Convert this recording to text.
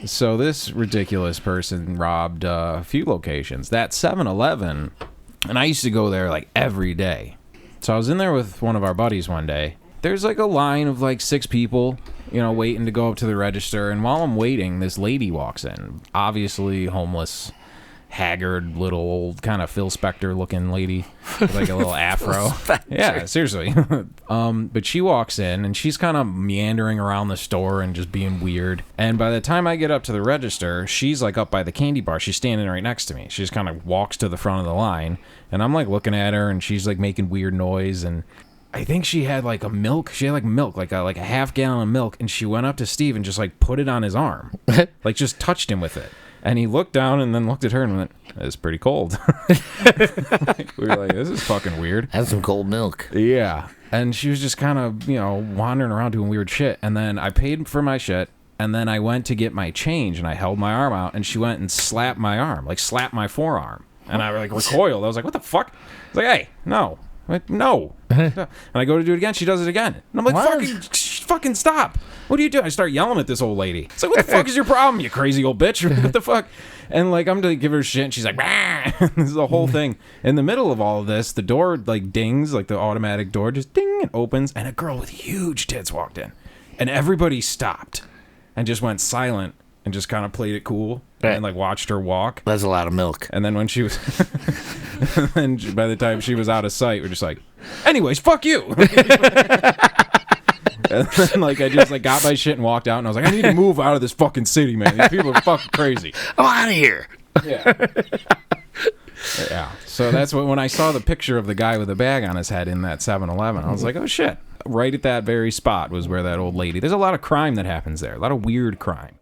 So this ridiculous person robbed a few locations. That 7-Eleven, and I used to go there like every day. So I was in there with one of our buddies one day. There's like a line of like 6 people, you know, waiting to go up to the register. And while I'm waiting, this lady walks in. Obviously homeless, haggard, little old kind of Phil Spector looking lady with like a little afro. Yeah, seriously. But she walks in and she's kind of meandering around the store and just being weird. And by the time I get up to the register, she's like up by the candy bar. She's standing right next to me. She just kind of walks to the front of the line. And I'm like looking at her and she's like making weird noise. And I think she had like a milk. She had like milk, like a half gallon of milk. And she went up to Steve and just like put it on his arm. Like just touched him with it. And he looked down and then looked at her and went, "It's pretty cold." We were like, "This is fucking weird." Have some cold milk. Yeah. And she was just kind of, you know, wandering around doing weird shit. And then I paid for my shit. And then I went to get my change and I held my arm out and she went and slapped my arm, like slapped my forearm. And I like recoiled. I was like, "What the fuck?" I was like, "Hey, no." I'm like, "No." And I go to do it again. She does it again. And I'm like, fucking stop. What are you doing? I start yelling at this old lady. It's like, "What the fuck is your problem, you crazy old bitch?" What the fuck? And like, I'm to give her shit. And she's like, "Bah!" This is the whole thing. In the middle of all of this, the door like dings, like the automatic door just ding, it opens. And a girl with huge tits walked in. And everybody stopped and just went silent and just kind of played it cool. And like watched her walk. That's a lot of milk. And then when she was, and by the time she was out of sight, we're just like, "Anyways, fuck you." And then like I just like got my shit and walked out, and I was like, "I need to move out of this fucking city, man. These people are fucking crazy. I'm out of here." Yeah. Yeah. So that's when I saw the picture of the guy with a bag on his head in that 7-Eleven, I was like, "Oh shit!" Right at that very spot was where that old lady. There's a lot of crime that happens there. A lot of weird crime.